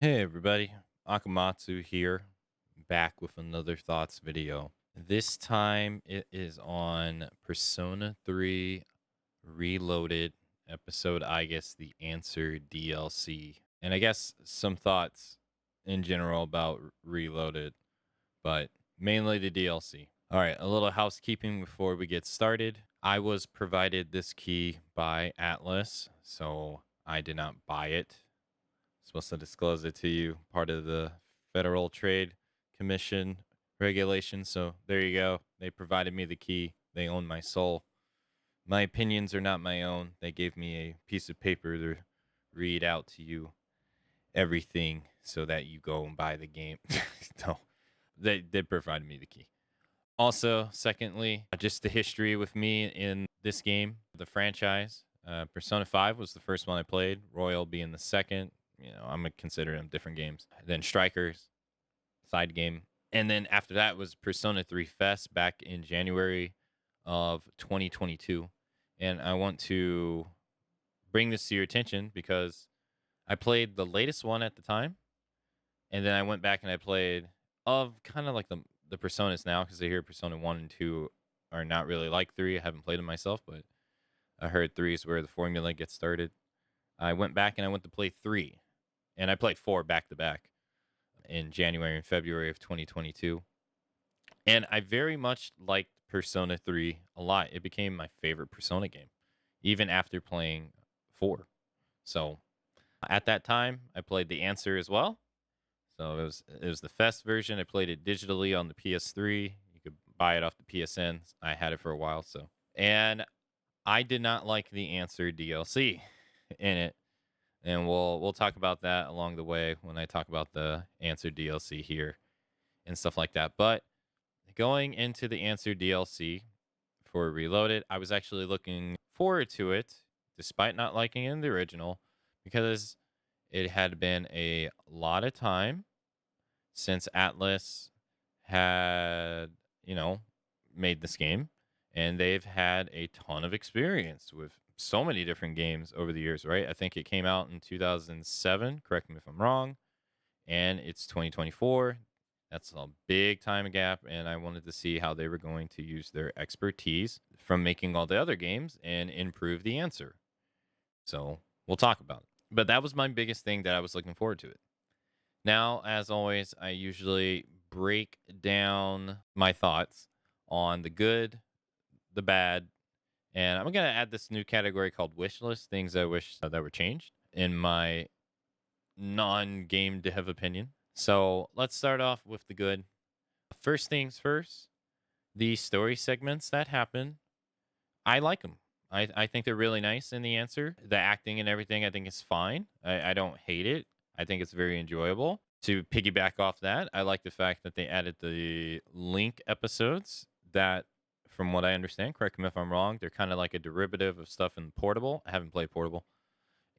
Hey everybody, Akamatzu here, back with another thoughts video. This time it is on Persona 3 Reloaded episode, I guess the Answer DLC. And I guess some thoughts in general about Reloaded, but mainly the DLC. All right, a little housekeeping before we get started. I was provided this key by Atlas, so I did not buy it. Supposed to disclose it to you, part of the Federal Trade Commission regulations. So there you go. They provided me the key. They own my soul. My opinions are not my own. They gave me a piece of paper to read out to you everything so that you go and buy the game. No, they provided me the key. Also, secondly, just the history with me in this game, the franchise. Persona 5 was the first one I played, Royal being the second. I'm going to consider them different games. Then Strikers, side game. And then after that was Persona 3 Fest back in January of 2022. And I want to bring this to your attention because I played the latest one at the time. And then I went back and I played of kind of like the Personas now because I hear Persona 1 and 2 are not really like 3. I haven't played them myself, but I heard 3 is where the formula gets started. I went back and I went to play 3. And I played 4 back to back in January and February of 2022. And I very much liked Persona 3 a lot. It became my favorite Persona game, even after playing 4. So at that time, I played The Answer as well. So it was the Fest version. I played it digitally on the PS3. You could buy it off the PSN. I had it for a while. And I did not like the Answer DLC in it. And we'll talk about that along the way when I talk about the Answer DLC here and stuff like that. But going into the Answer DLC for Reloaded, I was actually looking forward to it, despite not liking it in the original, because it had been a lot of time since Atlas had, made this game, and they've had a ton of experience with so many different games over the years, right? I think it came out in 2007, correct me if I'm wrong, and it's 2024. That's a big time gap, and I wanted to see how they were going to use their expertise from making all the other games and improve the answer. So we'll talk about it. But that was my biggest thing that I was looking forward to it. Now, as always, I usually break down my thoughts on the good, the bad, and I'm going to add this new category called wish list, things I wish that were changed in my non-game dev opinion. So let's start off with the good. First things first, the story segments that happen, I like them. I think they're really nice in the answer. The acting and everything, I think is fine. I don't hate it. I think it's very enjoyable. To piggyback off that, I like the fact that they added the Link episodes that, from what I understand, correct me if I'm wrong, they're kind of like a derivative of stuff in Portable. I haven't played Portable.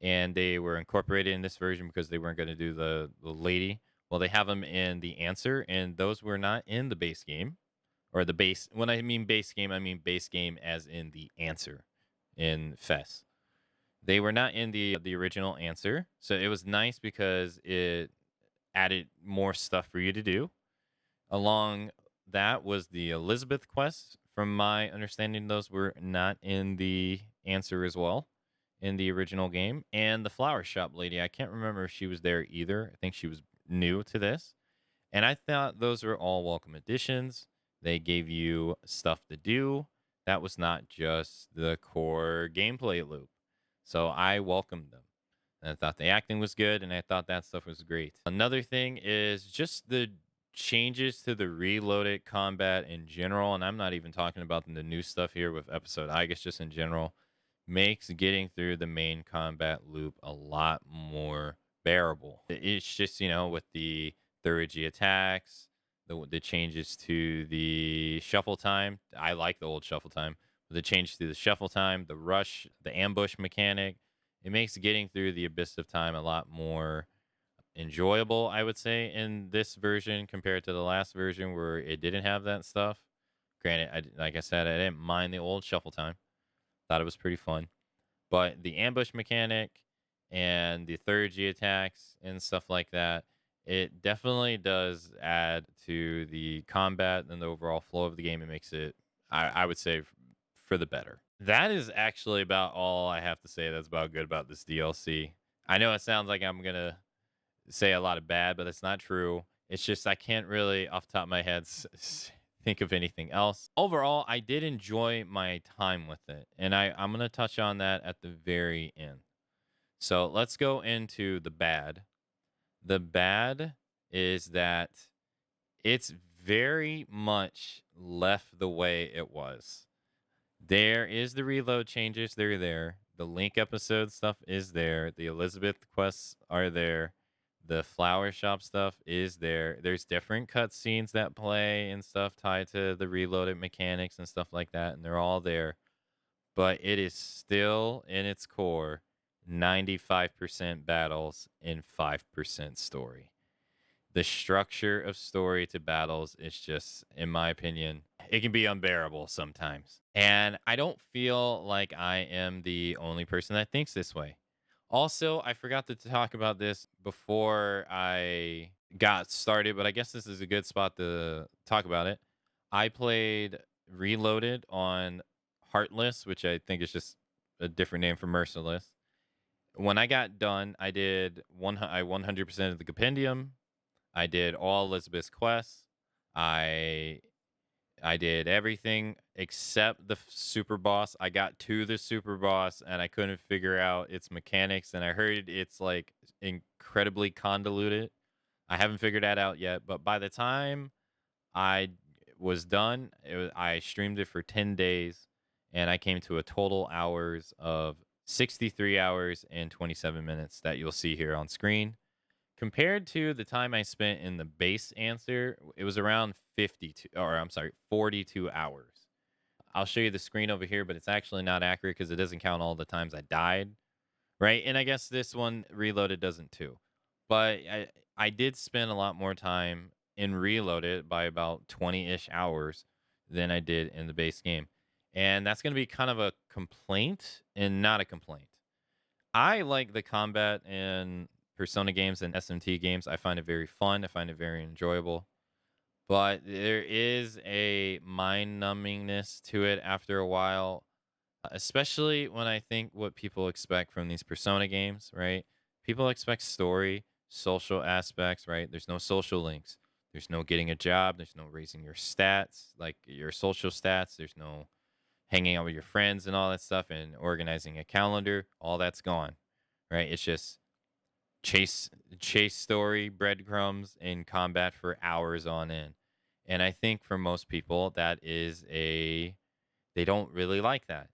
And they were incorporated in this version because they weren't going to do the lady. Well, they have them in the answer, and those were not in the base game or the base. When I mean base game, I mean base game as in the answer in Fest. They were not in the original answer, so it was nice because it added more stuff for you to do. Along that was the Elizabeth quest. From my understanding, those were not in the answer as well in the original game. And the flower shop lady, I can't remember if she was there either. I think she was new to this. And I thought those were all welcome additions. They gave you stuff to do. That was not just the core gameplay loop. So I welcomed them. And I thought the acting was good, and I thought that stuff was great. Another thing is just the changes to the reloaded combat in general, and I'm not even talking about the new stuff here with episode Aigis, just in general, makes getting through the main combat loop a lot more bearable. It's just, with the 30 attacks, the changes to the shuffle time. I like the old shuffle time. But the change to the shuffle time, the rush, the ambush mechanic, it makes getting through the abyss of time a lot more enjoyable, I would say, in this version compared to the last version where it didn't have that stuff. Granted, like I said, I didn't mind the old shuffle time. Thought it was pretty fun. But the ambush mechanic and the third G attacks and stuff like that. It definitely does add to the combat and the overall flow of the game. It makes it, I would say, for the better. That is actually about all I have to say that's about good about this DLC. I know it sounds like I'm gonna say a lot of bad, but it's not true. It's just I can't really, off the top of my head, think of anything else. Overall, I did enjoy my time with it, and I'm gonna touch on that at the very end. So let's go into the bad. The bad is that it's very much left the way it was. There is the reload changes, they're there. The Link episode stuff is there. The Elizabeth quests are there. The flower shop stuff is there. There's different cutscenes that play and stuff tied to the reloaded mechanics and stuff like that, and they're all there. But it is still in its core 95% battles and 5% story. The structure of story to battles is just, in my opinion, it can be unbearable sometimes. And I don't feel like I am the only person that thinks this way. Also, I forgot to talk about this before I got started, but I guess this is a good spot to talk about it. I played Reloaded on Heartless, which I think is just a different name for Merciless. When I got done, I did 100% of the compendium. I did all Elizabeth's quests. I I did everything except the super boss. I got to the super boss and I couldn't figure out its mechanics. And I heard it's like incredibly convoluted. I haven't figured that out yet. But by the time I was done, I streamed it for 10 days and I came to a total hours of 63 hours and 27 minutes that you'll see here on screen. Compared to the time I spent in the base answer, it was around 52, or I'm sorry, 42 hours. I'll show you the screen over here, but it's actually not accurate because it doesn't count all the times I died, right? And I guess this one Reloaded doesn't too. But I did spend a lot more time in Reloaded by about 20-ish hours than I did in the base game. And that's going to be kind of a complaint and not a complaint. I like the combat in Persona games and SMT games. I find it very fun. I find it very enjoyable. But there is a mind numbingness to it after a while, especially when I think what people expect from these Persona games, right? People expect story, social aspects, right? There's no social links. There's no getting a job. There's no raising your stats, like your social stats. There's no hanging out with your friends and all that stuff and organizing a calendar. All that's gone, right? It's just chase chase story, breadcrumbs, and combat for hours on end. And I think for most people that is a they don't really like that.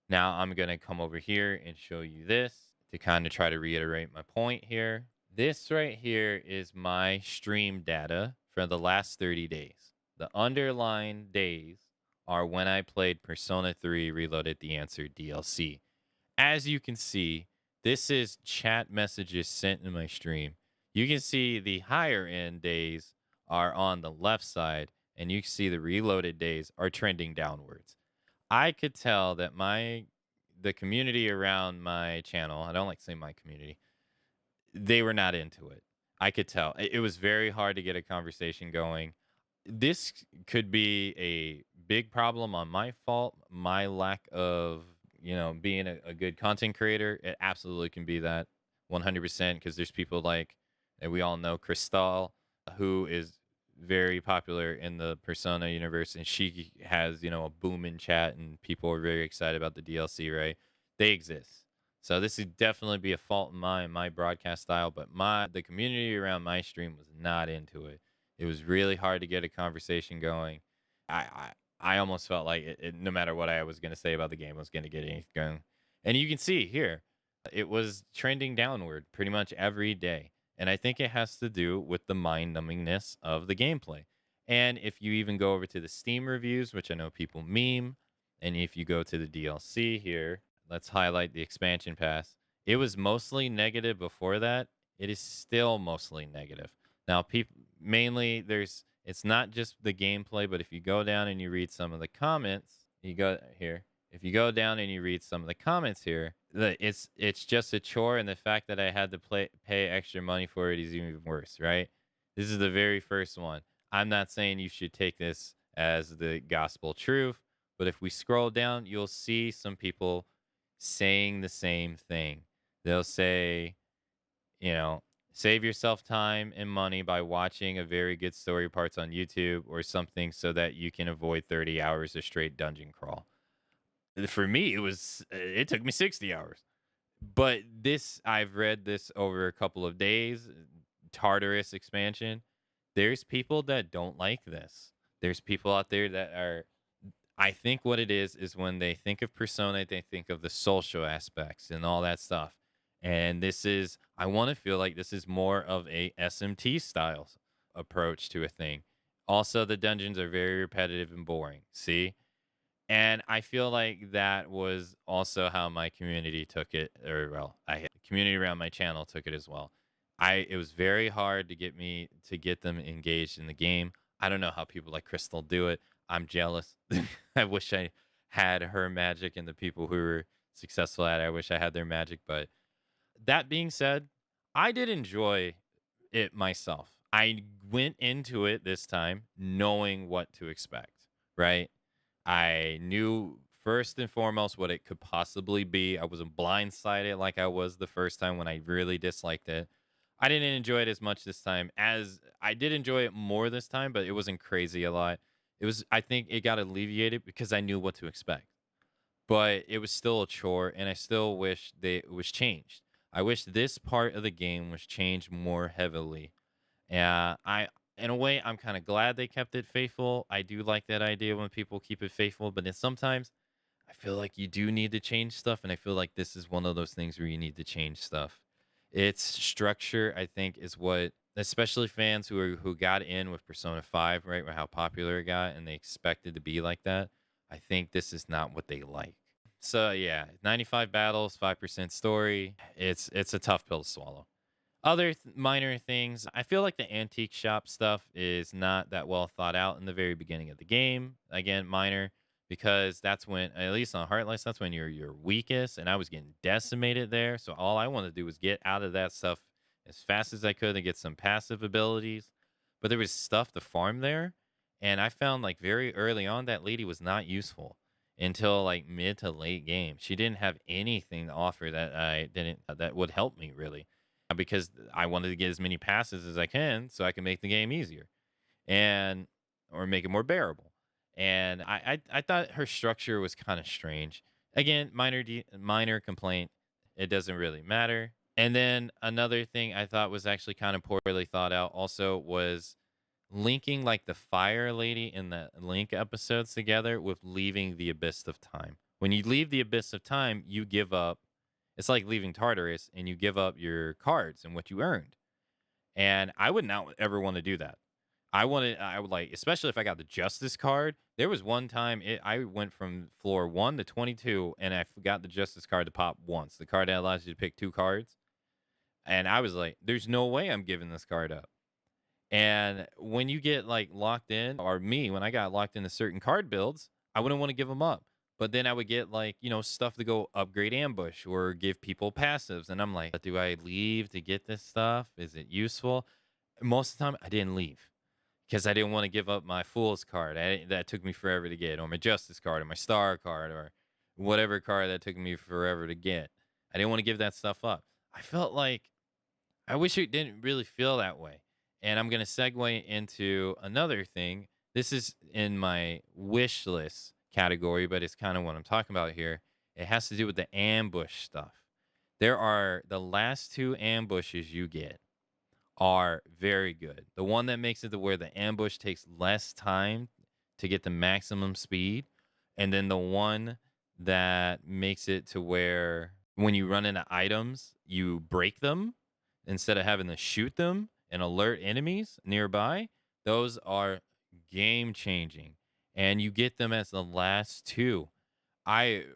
Now I'm gonna come over here and show you this to kind of try to reiterate my point here. This right here is my stream data for the last 30 days. The underlined days are when I played Persona 3 Reloaded the Answer DLC. As you can see, this is chat messages sent in my stream. You can see the higher end days are on the left side, and you can see the reloaded days are trending downwards. I could tell that the community around my channel, I don't like saying my community, they were not into it. I could tell. It was very hard to get a conversation going. This could be a big problem on my fault, my lack of, being a good content creator. It absolutely can be that 100% because there's people like, and we all know Crystal, who is very popular in the Persona universe, and she has, a boom in chat, and people are very excited about the DLC, right? They exist. So this would definitely be a fault in my broadcast style, but the community around my stream was not into it. It was really hard to get a conversation going. I almost felt like no matter what I was going to say about the game, I was going to get anything going. And you can see here, it was trending downward pretty much every day. And I think it has to do with the mind numbingness of the gameplay. And if you even go over to the Steam reviews, which I know people meme, and if you go to the DLC here, let's highlight the expansion pass. It was mostly negative before that. It is still mostly negative. Now, people mainly it's not just the gameplay, but if you go down and you read some of the comments, you go here. if you go down and you read some of the comments here, it's just a chore, and the fact that I had to pay extra money for it is even worse, right? This is the very first one. I'm not saying you should take this as the gospel truth, but if we scroll down, you'll see some people saying the same thing. They'll say, you know, save yourself time and money by watching a very good story parts on YouTube or something so that you can avoid 30 hours of straight dungeon crawl. For me, it took me 60 hours. But this I've read this over a couple of days, Tartarus expansion. There's people that don't like this. There's people out there that are I think what it is when they think of Persona, they think of the social aspects and all that stuff. And I want to feel like this is more of a SMT style approach to a thing. Also, the dungeons are very repetitive and boring. See? And I feel like that was also how my community took it, or well, the community around my channel took it as well. It was very hard to get them engaged in the game. I don't know how people like Crystal do it. I'm jealous. I wish I had her magic and the people who were successful at it. I wish I had their magic. But that being said, I did enjoy it myself. I went into it this time knowing what to expect, right? I knew first and foremost what it could possibly be. I wasn't blindsided like I was the first time when I really disliked it. I didn't enjoy it as much this time as I did enjoy it more this time, but it wasn't crazy a lot. I think it got alleviated because I knew what to expect, but it was still a chore, and I still wish it was changed. I wish this part of the game was changed more heavily. In a way, I'm kind of glad they kept it faithful. I do like that idea when people keep it faithful, but then sometimes I feel like you do need to change stuff, and I feel like this is one of those things where you need to change stuff. Its structure, I think, is what, especially fans who got in with Persona 5, right, or how popular it got, and they expected to be like that. I think this is not what they like. So yeah, 95 battles, 5% story. It's a tough pill to swallow. Other minor things, I feel like the antique shop stuff is not that well thought out in the very beginning of the game. Again, minor, because that's when, at least on Heartless, that's when you're your weakest, and I was getting decimated there. So all I wanted to do was get out of that stuff as fast as I could and get some passive abilities. But there was stuff to farm there, and I found like very early on that lady was not useful until like mid to late game. She didn't have anything to offer that I didn't that would help me really, because I wanted to get as many passes as I can so I can make the game easier and or make it more bearable. And I thought her structure was kind of strange. Again, minor complaint. It doesn't really matter. And then another thing I thought was actually kind of poorly thought out also was linking like the fire lady in the Link episodes together with leaving the Abyss of Time. When you leave the Abyss of Time, you give up. It's like leaving Tartarus and you give up your cards and what you earned. And I would not ever want to do that. I would like, especially if I got the Justice card. There was one time I went from floor 1 to 22 and I got the Justice card to pop once. The card that allows you to pick 2 cards. And I was like, there's no way I'm giving this card up. And when you get like locked in, or me, when I got locked into certain card builds, I wouldn't want to give them up. But then I would get like, stuff to go upgrade ambush or give people passives. And I'm like, do I leave to get this stuff? Is it useful? Most of the time, I didn't leave because I didn't want to give up my Fool's card. That took me forever to get, or my Justice card, or my Star card, or whatever card that took me forever to get. I didn't want to give that stuff up. I felt like I wish it didn't really feel that way. And I'm going to segue into another thing. This is in my wish list category, but it's kind of what I'm talking about here. It has to do with the ambush stuff. There are the last 2 ambushes you get are very good. The one that makes it to where the ambush takes less time to get the maximum speed, and then the one that makes it to where when you run into items, you break them instead of having to shoot them and alert enemies nearby. Those are game changing, and you get them as the last 2.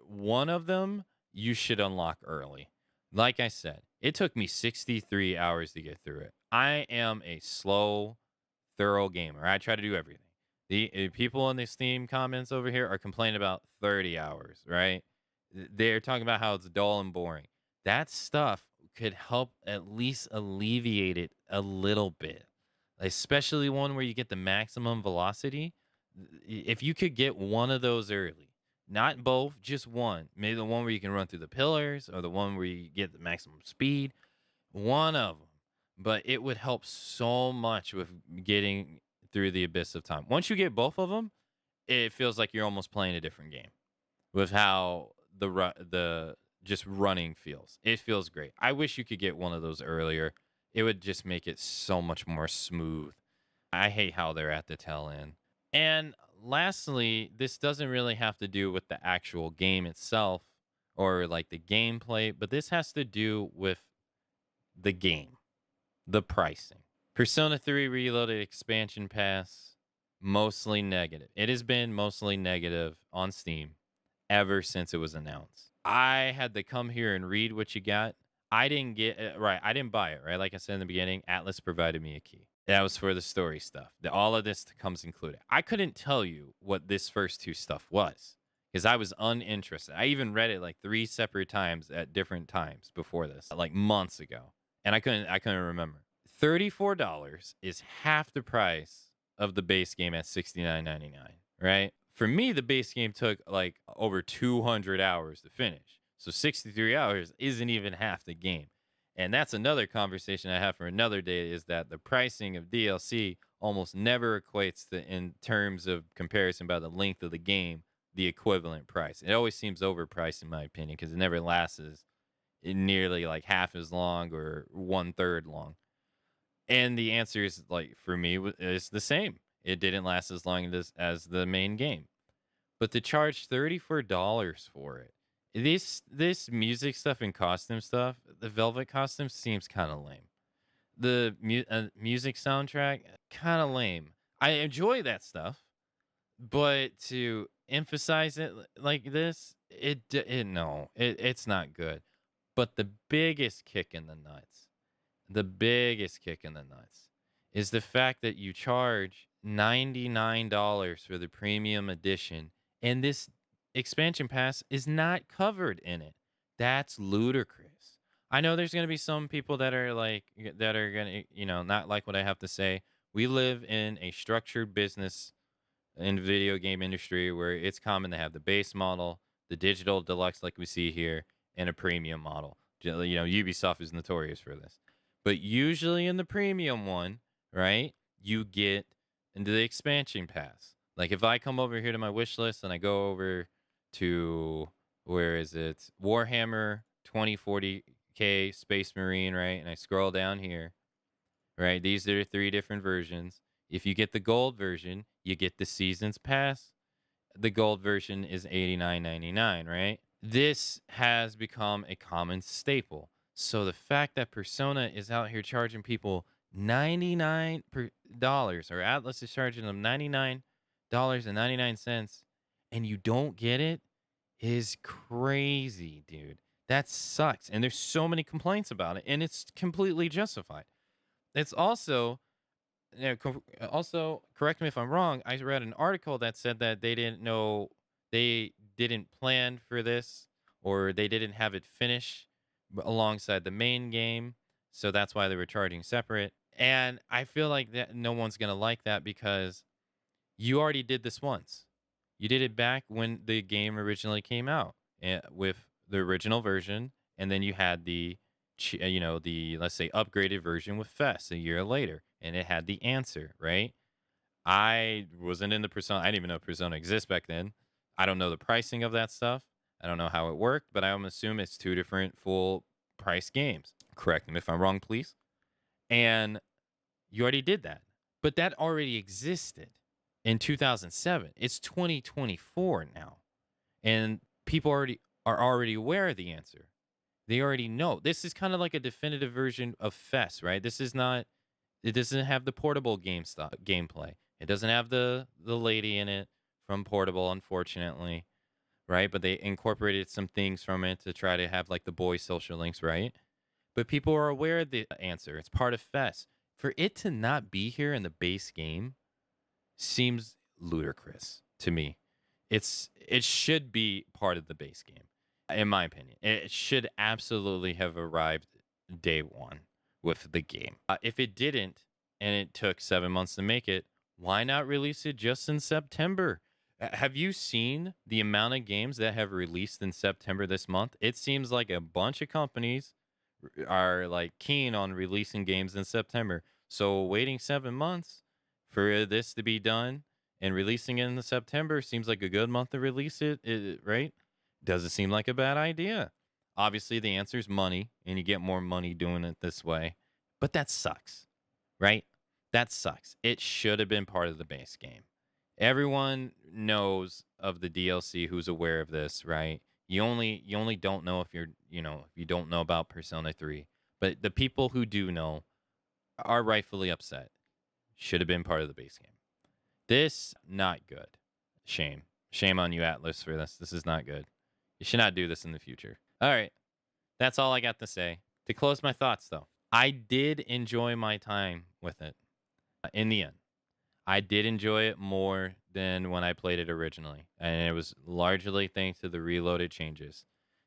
One of them you should unlock early. Like I said, it took me 63 hours to get through it. I am a slow, thorough gamer. I try to do everything. The people in the Steam comments over here are complaining about 30 hours, right? They're talking about how it's dull and boring. That stuff could help at least alleviate it a little bit, especially one where you get the maximum velocity. If you could get one of those early, not both, just one, maybe the one where you can run through the pillars or the one where you get the maximum speed, one of them. But it would help so much with getting through the abyss of time. Once you get both of them, it feels like you're almost playing a different game with how the just running feels. It feels great. I wish you could get one of those earlier. It would just make it so much more smooth. I hate how they're at the tail end. And lastly, this doesn't really have to do with the actual game itself or like the gameplay, but this has to do with the game, the pricing. Persona 3 Reloaded expansion pass, mostly negative. It has been mostly negative on Steam ever since it was announced. I had to come here and read what you got. I didn't get it right. I didn't buy it, right? Like I said in the beginning, Atlas provided me a key. That was for the story stuff. All of this comes included. I couldn't tell you what this first two stuff was because I was uninterested. I even read it like 3 separate times at different times before this, like months ago, and I couldn't remember. $34 is half the price of the base game at $69.99, right? For me, the base game took like over 200 hours to finish. So 63 hours isn't even half the game. And that's another conversation I have for another day is that the pricing of DLC almost never equates to, in terms of comparison by the length of the game, the equivalent price. It always seems overpriced in my opinion because it never lasts nearly like half as long or 1/3 long. And the answer is like for me is the same. It didn't last as long as the main game. But to charge $34 for it. This music stuff and costume stuff, the Velvet costume seems kind of lame. The music soundtrack kind of lame. I enjoy that stuff, but to emphasize it like this, it's not good. But the biggest kick in the nuts the biggest kick in the nuts is the fact that you charge $99 for the premium edition and this expansion pass is not covered in it. That's ludicrous. I know there's going to be some people that are going to, not like what I have to say. We live in a structured business in the video game industry where it's common to have the base model, the digital deluxe like we see here, and a premium model. Ubisoft is notorious for this. But usually in the premium one, right, you get into the expansion pass. Like if I come over here to my wish list and I go over to where is it? Warhammer 2040K Space Marine, right? And I scroll down here, right? These are 3 different versions. If you get the gold version, you get the season's pass. The gold version is $89.99, right? This has become a common staple. So the fact that Persona is out here charging people $99 or Atlas is charging them $99.99 and you don't get it is crazy, dude. That sucks. And there's so many complaints about it and it's completely justified. It's also also, correct me if I'm wrong. I read an article that said that they didn't plan for this, or they didn't have it finish alongside the main game, so that's why they were charging separate. And I feel like that no one's gonna like that because you already did this once. You did it back when the game originally came out with the original version, and then you had the let's say upgraded version with Fest a year later, and it had the answer, right? I wasn't in the Persona. I didn't even know Persona exists back then. I don't know the pricing of that stuff. I don't know how it worked, but I'm assuming it's 2 different full price games. Correct me if I'm wrong, please. And you already did that, but that already existed in 2007. It's 2024 now, and people are already aware of the answer. They already know. This is kind of like a definitive version of Fest, right? This is not. It doesn't have the portable gameplay. It doesn't have the lady in it from Portable, unfortunately, right? But they incorporated some things from it to try to have like the boy social links, right? But people are aware of the answer. It's part of Fest. For it to not be here in the base game seems ludicrous to me. It should be part of the base game, in my opinion. It should absolutely have arrived day one with the game. If it didn't, and it took 7 months to make it, why not release it just in September? Have you seen the amount of games that have released in September this month? It seems like a bunch of companies are like keen on releasing games in September. So waiting 7 months for this to be done and releasing it in the September seems like a good month to release it, right? Doesn't seem like a bad idea. Obviously, the answer is money, and you get more money doing it this way. But that sucks, right? That sucks. It should have been part of the base game. Everyone knows of the DLC who's aware of this, right? You only don't know if if you don't know about Persona 3. But the people who do know are rightfully upset. Should have been part of the base game. This not good. Shame. Shame on you, Atlas, for this. This is not good. You should not do this in the future. All right. That's all I got to say. To close my thoughts though, I did enjoy my time with it. In the end, I did enjoy it more than when I played it originally, and it was largely thanks to the reloaded changes.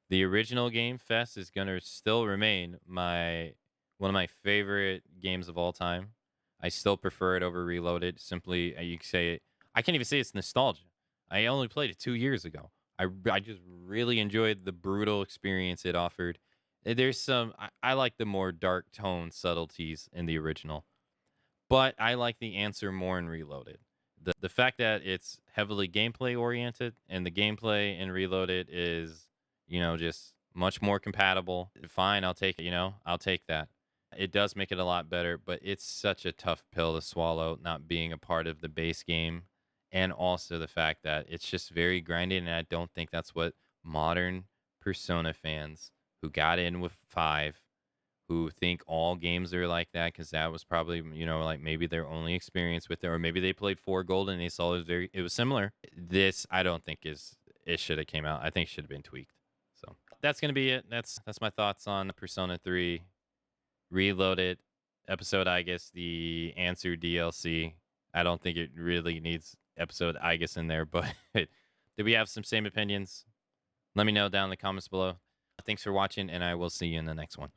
The original Game Fest is gonna still remain my one of my favorite games of all time. I still prefer it over Reloaded. Simply, you can say it. I can't even say it's nostalgia. I only played it 2 years ago. I just really enjoyed the brutal experience it offered. There's some I like the more dark tone subtleties in the original, but I like the answer more in Reloaded. The fact that it's heavily gameplay oriented and the gameplay in Reloaded is, just much more compatible. Fine, I'll take it, I'll take that. It does make it a lot better, but it's such a tough pill to swallow not being a part of the base game. And also the fact that it's just very grindy, and I don't think that's what modern Persona fans who got in with 5, who think all games are like that because that was probably like maybe their only experience with it, or maybe they played 4 Gold and they saw it was similar. This I don't think it should have came out. I think it should have been tweaked. So that's gonna be it. That's my thoughts on Persona 3 Reloaded episode. I guess the answer DLC. I don't think it really needs episode I guess in there, but do we have some same opinions? Let me know down in the comments below. Thanks for watching, and I will see you in the next one.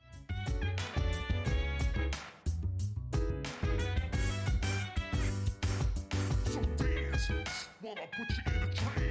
So dance while I put you in a trance.